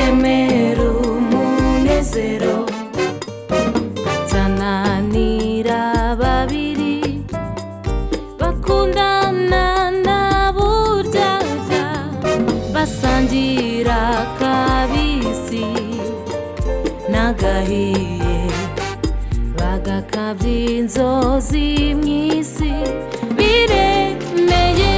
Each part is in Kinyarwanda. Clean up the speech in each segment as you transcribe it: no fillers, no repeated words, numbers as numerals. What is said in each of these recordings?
kwemera umunezero tananira babiri bakundana na buryaga basangira kabisi nagahiye bagakabya inzozi mw'isi biremeye.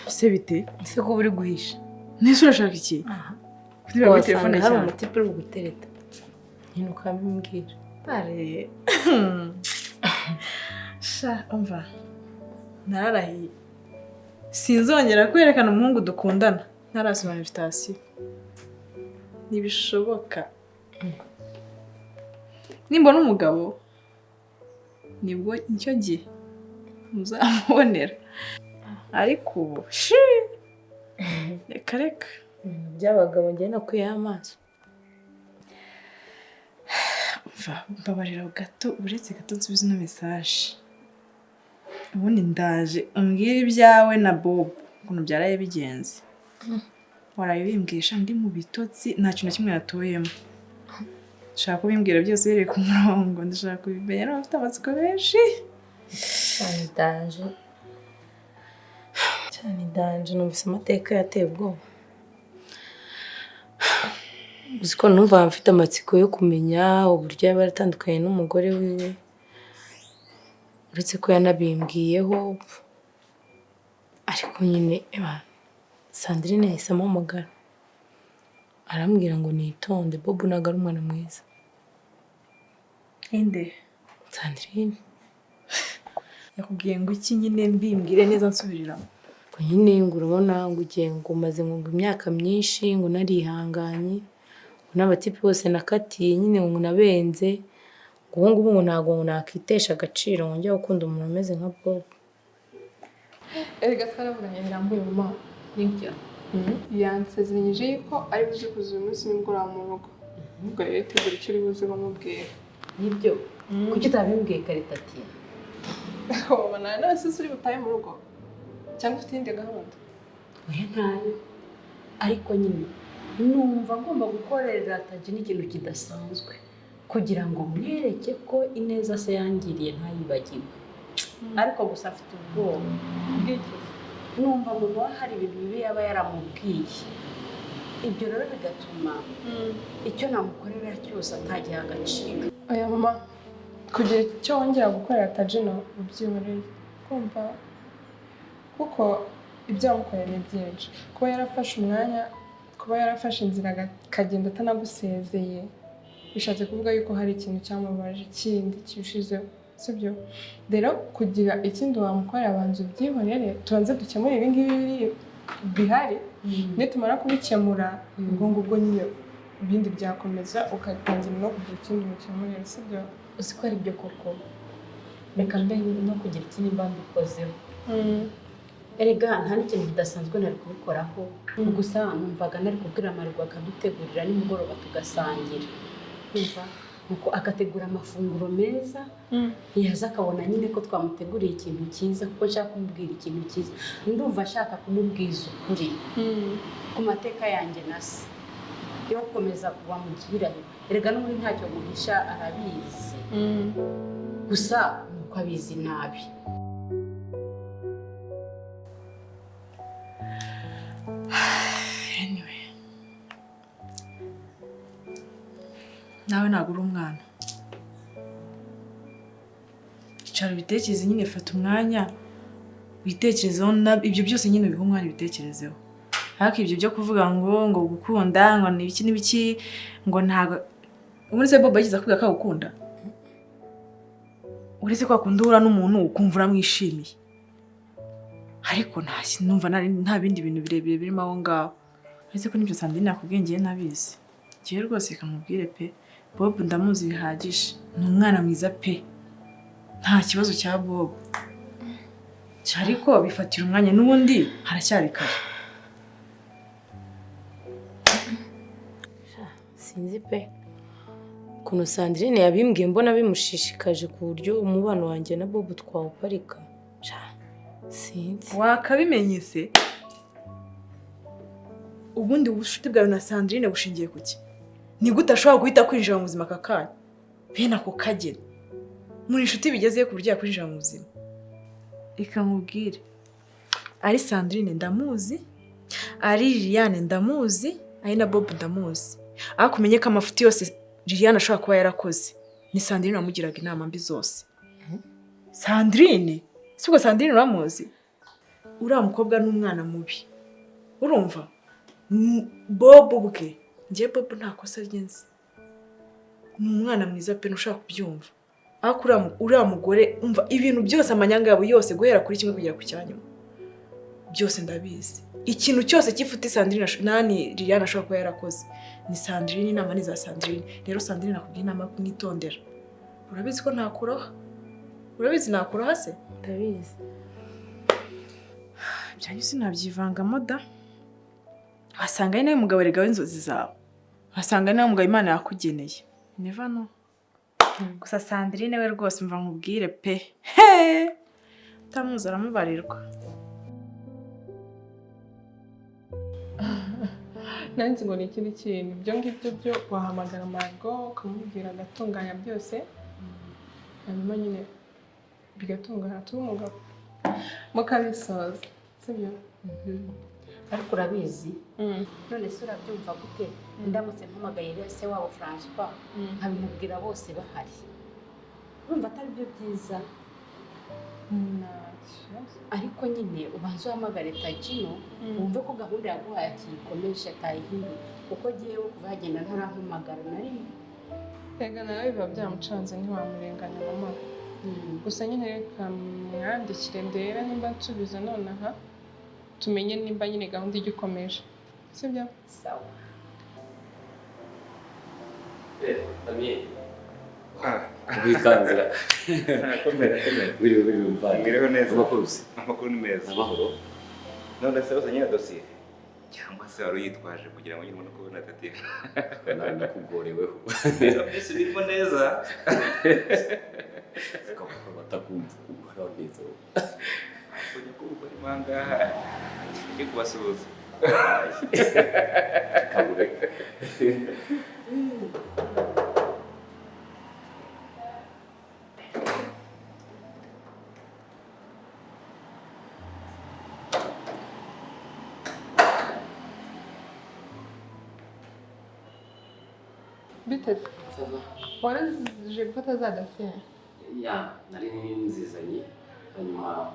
Se bite? Se ko buri guhisha. Nese urashaka iki? Niba muri telefone hari cyane. umutipe uri gutereta. Nyine ukabimbwira. Bare. Sha umva. Nararahiye. Sinzongera kwerekana umuhungu dukundana. Ntarasoma invitation. Nibishoboka. Nimbona umugabo nibwo icyo gihe muzamubonera. Ariko ubu reka reka by'abagabo njye no kwiha amaso. Mbabarira gato uretse gato nsubiza ino message. Ubundi ndaje umbwira ibyawe na Bob ukuntu byaraye bigenze. Warabimbwisha ndi mu bitotsi nta kintu kimwe yatoyemo. Shaka kubimbwira byose biri ku murongo ndashaka kubimenya no afite amatsiko benshi. Cyane numvise amateka yateye ubwoba. Uzi ko numva mfite amatsiko yo kumenya uburyo yaba yaratandukanye n'umugore wiwe. Uretse ko yanabimbwiyeho. Ariko nyine Sandrine yahise ampamagara. Arambwira ngo nitonde Bob ntabwo ari umwana mwiza. Inde Sandrine yakubwiye ngo iki nyine mbimbwire neza nsubiriramo. ngo nyine ngo urabona ngo ugiye ngo umaze ngo imyaka myinshi ngo narihanganye ngo n'abatipe bose nakatiye nyine ngo nabenze ngo ubu ngubu ngo ntabwo nakitesha agaciro ngo njya gukunda umuntu ameze nka Bob. Erega twarabonanye birambuye mama. Nibyo. Yansezeranyije yuko ari buze kuza uyu munsi nimugoroba mu rugo. Ubwo rero tegura icyo uri buze bamubwira. Nibyo. Kuki utabimbwiye Karitati? Ubona none se uri butaye mu rugo? Cyangwa ufite indi gahunda? Oya ntayo. Ariko nyine numva ngomba gukorera Taji n'ikintu kidasanzwe kugira ngo mwereke ko ineza se yangiriye ntayibagiwe. Ariko gusa afite ubwoba. Bw'iki? Numva ngo hari ibintu bibi yaba yaramubwiye. Ibyo rero bigatuma icyo namukorera cyose atagiha agaciro. Oya mama, kugira icyo wongera gukorera Taji no ubyihoreye. Kumva kuko ibyo wamukorera ni byinshi. Kuba yarafashe umwanya, kuba yarafashe inzira akagenda atanagusezeye, bishatse kuvuga yuko hari ikintu cyamubaje kindi kirushizeho. Sibyo? Rero kugira ikindi wamukorera abanza ubyihorere, tubanze dukemure ibi ngibi bihari. Nitumara kubikemura ubwo nyine ibindi byakomeza ukatangira no kugira ikindi mukemurira. Sibyo? Uzi ko ari byo koko. Reka mbe no kugira ikindi mba mbikozeho. Erega nta n'ikintu kidasanzwe nari kubikoraho. Gusa numvaga nari kubwira Amarwa akadutegurira nimugoroba tugasangira. Umva nuko agategura amafunguro meza. Yaza akabona nyine ko twamuteguriye ikintu cyiza kuko nshaka kumubwira ikintu cyiza. Ndumva ashaka kumubwiza ukuri ku mateka yanjye na se yo gukomeza kuba mu gihirahiro. Erega n'ubundi ntacyo muhisha arabizi. Gusa nuko abizi nabi. nawe ntabwo uri umwana. Icara ibitekerezo nyine, fata umwanya witekerezeho, ibyo byose nyine biha umwanya ibitekerezeho. Ariko ibyo byo kuvuga ngo gukunda ngo n'ibiki n'ibiki ngo ntabwo ubundi se Bobo yagize akubwira ko agukunda. Uretse ko akunda uhura n'umuntu ukumva uramwishimiye, ariko numva nta bindi bintu birebire birimo aho ngaho. Uretse ko n'ibyo Sandrine yakubwiye ngiye ntabizi. Ngiye rwose kamubwire pe, Bobo ndamuzi bihagije, ni umwana mwiza pe, nta kibazo cya Bobo. Ariko bifatira umwanya, n'ubundi haracyari kare. Sinzi pe ukuntu Sandrine yabimbwiye, mbona bimushishikaje ku buryo umubano wanjye na Bobo twawuparika. Sinzi. Wakabimenye se? Ubundi ubushuti bwawe na Sandrine bushingiye ku ki? Ni gute ashobora guhita kwinjira mu buzima aka kanya? Bene ako kageni. Muri inshuti bigezeye ku buryo yakwinjira mu buzima. Reka nkubwire, ari Sandrine ndamuzi, ari Liliane ndamuzi, ari na Bobo ndamuzi. Ariko umenye ko amafuti yose Liliane ashobora kuba yarakoze, ni Sandrine wamugiraga inama mbi zose. Sandrine? Si ubwo Sandrine uramuzi? Uriya mukobwa ni umwana mubi. Urumva? Bobo bwe, njye Bobo nta kosa ryenze. Ni umwana mwiza pe, ntushaka kubyumva. Ariko uriya mugore umva ibintu byose, amanyanga yabo yose guhera kuri kimwe kugera ku cyanyuma, byose ndabizi. Ikintu cyose kifuti Sandrine Liliane ashobora kuba yarakoze, ni Sandrine, inama ni za Sandrine. Rero Sandrine nakubwiye inama yo kumwitondera. Urabizi ko ntakuroha? Urabizi nakuroha se? Ndabizi. Byanyu sinabyivangamo da. Wasanga ari nawe mugabo erega w'inzozi zawe. Wasanga ari nawe mugabo Imana yakugeneye. Never know. Gusa Sandrine we rwose mva nkubwire pe. Utamuzi aramubarirwa. nanzi ngo ni ikindi kintu. Ibyo ngibyo byo wahamagara Margot ukamubwira agatunganya byose, hanyuma nyine bigatungana turi umugabo mukabisoza, sibyo? Ariko urabizi none se urabyumva gute ndamutse mpamagaye se wabo François nkabimubwira bose bahari? Urumva atari byo byiza? Ariko nyine ubanza uhamagare Tagino wumve ko gahunda yaguhaye akiyikomeje atayihinduye, kuko jyewe kuva yagenda ntarampamagara na rimwe. Ega nawe biba byamucanze ntiwamurenganya mama. Gusa nyine reka mwandikire ndebe nimba nsubiza nonaha, tumenye nimba nyine gahunda igikomeje, sibyo? Sawa. Ami. Wikanzira. Komera. Biri mvana. Ngiriho neza. Amakuru ni meza. Amahoro. None se uzanye dosiye? Cyangwa se wari uyitwaje kugira ngo nyine ubone ko ubona tatiye? Nakugoreweho. Mbese birimo neza. Ukaba batakumva kubaho neza. Kujya kuba ari mangaha. Ndi kubasuhuza. Kabure. Bite? Waraje gufata za dosiye? Ya, nari nzizanye hanyuma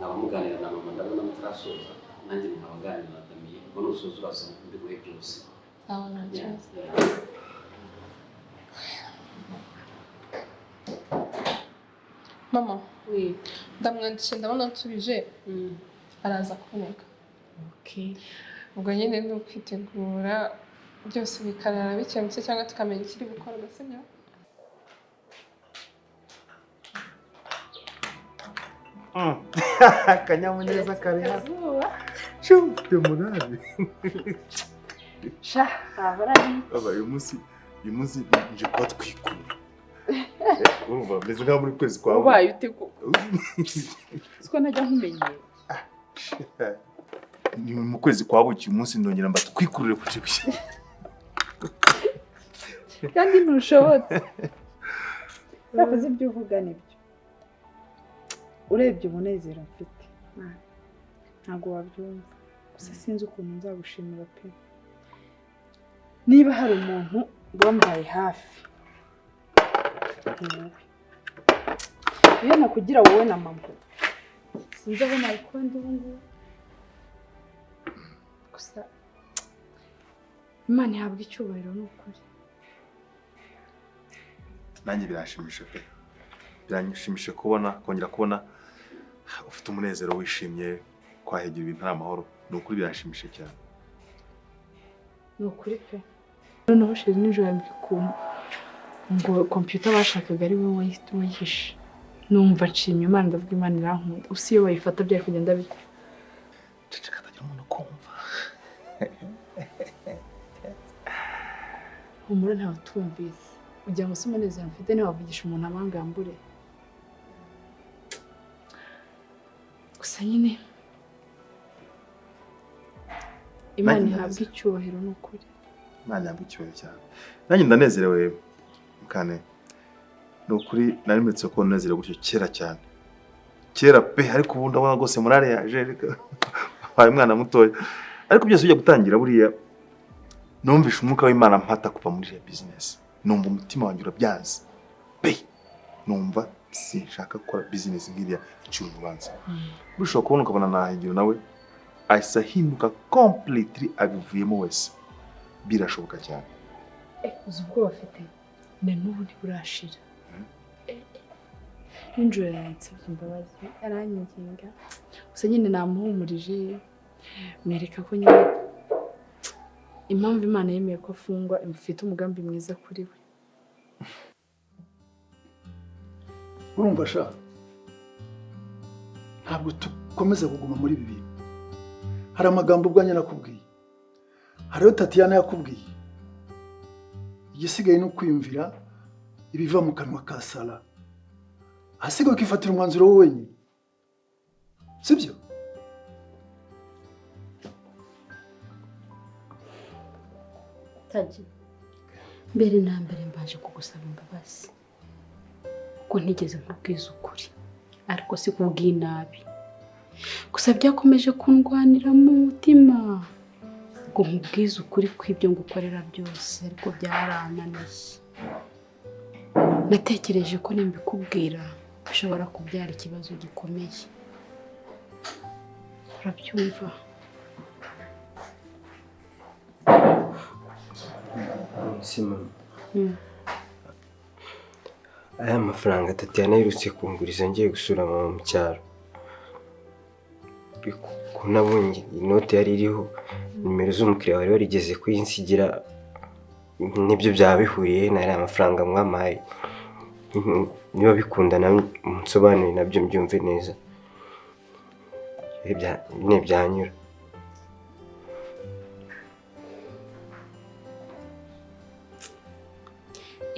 nabamuganira na mama ndabona mutarasoza, nanjye nkabaganira na Damiye, ubwo nusoza uraza mbiguhe byose. Sawa, nta kibazo. Mama, ndamwandikira ndabona nsubije, araza kuboneka. Okay. Ubwo nyine ni ukwitegura byose bikarara bikemutse cyangwa tukamenya ikiri gukorwa, sibyo? Akanyamuneza kari hano. Mfite umunani. Baba uyu munsi nje kuba twikura. Urumva meze nkaho muri kwezi kwa Ubaye ute ko? Siko najya nkumenyera. Ni mu kwezi kwa buki uyu munsi ndongera mba twikurire ku cyo. Kandi ntushobotse. Yavuze ibyo uvuga nibyo. Urebye umunezero mfite. Ntabwo wabyumva. Gusa sinzi ukuntu nzagushimira pe. Niba hari umuntu wambaye hafi ni wowe. Iyo nakugira wowe na mama sinzi aho nayikuba ndi ubu ngubu. Gusa Imana ihabwa icyubahiro ni ukuri. Nanjye birashimisha pe. Biranyishimishije kongera kubona ufite umunezero wishimye, kwahegera ibintu ari amahoro. Ni ukuri birashimishije cyane. Ni ukuri pe. Noneho shiri nijoro mbikuma ngo computer bashakaga ari wowe wayihishe. Numva nshimye Imana, ndavuga Imana irankunda. Usi iyo bayifata byari kugenda bite? Ceceka atagira umuntu kumva. Humura ntawe tumvise. Ugira ngo si umunezero mfite ntiwavugisha umuntu amangambure. Gusa nyine Imana ihabwa icyubahiro ni ukuri. Imana ihabwa icyubahiro cyane. Nanjye ndanezerewe mukane. Ni ukuri nari metse ko nezerewe gutyo kera cyane. Kera pe, ariko ubu ndabona rwose murare yaje wabaye umwana mutoya. Ariko byose bijya gutangira buriya numvishe umwuka w'Imana mpata kuva muri ya business. Numva umutima wanjye urabyanze. Pe, numva sinshaka gukora business nk'iriya icuru ubanza. Bushobora kubona ukabona nahegera nawe ahise ahinduka completely abivuyemo wese. Birashoboka cyane. Uzi ubwoba afite na n'ubu ntiburashira. Ninjoro yansabye imbabazi aranyinginga. Gusa nyine namuhumurije mwereka ko nyine impamvu Imana yemeye ko afungwa imufite umugambi mwiza kuri we. Urumva sha ntabwo tukomeza kuguma muri ibi bintu. Hari amagambo ubwanya nakubwiye, hariyo Tatiana yakubwiye. Igisigaye no kwiyumvira ibiva mu kanwa ka Sara. Hasigaye ukifatira umwanzuro wowe wenyine, sibyo? Taji, mbere na mbere mbaje kugusaba imbabazi ko ntigeze nkubwiza ukuri, ariko si kubw'inabi. Gusa byakomeje kundwanira mu mutima ngo nkubwize ukuri kw'ibyo ngukorera byose, ariko byarananiye. Natekereje ko nimbikubwira bishobora kubyara ikibazo gikomeye. Urabyumva? Sima. Aya mafaranga Tatiana yirutse kunguriza ngiye gusura mama mu cyaro. Kunabonye inote yari iriho nimero z'umukiriya wari warigeze kuyinsigira, nibyo byabihuriye na aya mafaranga mwamaye. Niba bikunda na munsobanurire nabyo mbyumve neza. Ne byanyura.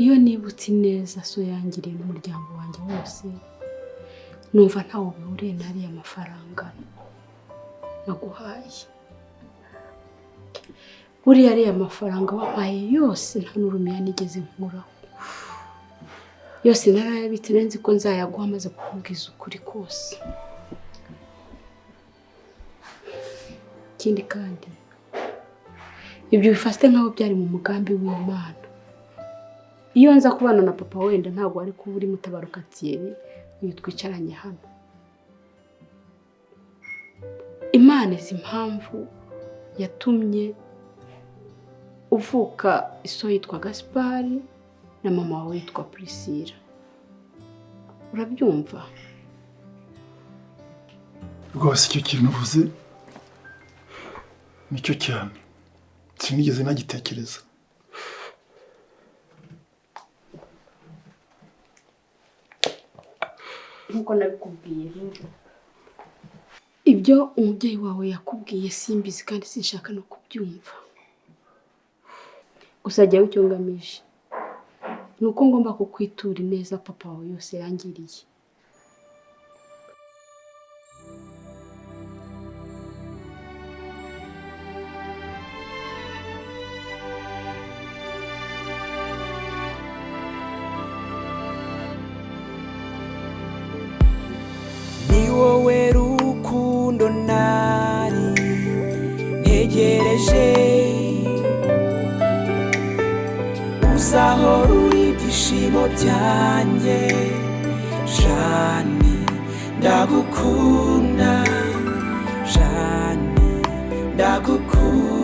Iyo nibutse neza so yangiriye n'umuryango wanjye wose, numva ntawo bihuriye n'ariya mafaranga naguhaye. Buriya ariya mafaranga wampaye yose nta n'urumiya nigeze nkuraho. Yose narayabitse nzi ko nzayaguha maze kukubwiza ukuri kose. Ikindi kandi ibyo bifate nkaho byari mu mugambi w'Imana. Iyo nza kubana na papa wenda ntabwo ari kuba uri Mutabaruka Thierry uyu twicaranye hano. Imana izi impamvu yatumye uvuka iso yitwa Gaspari na mama wawe yitwa Priscilla. Urabyumva? Rwose icyo kintu uvuze nicyo cyane sinigeze nagitekereza. Nkuko nabikubwiye rero, ibyo umubyeyi wawe yakubwiye simbizi kandi sinshaka no kubyumva. Gusa jya icyo ngamije nuko ngomba kukwitura neza papa wawe yose yangiriye. Ni wowe rukundo nari ntegereje, uzahora uri ibyishimo byanjye Jani ndagukunda Jani ndagukunda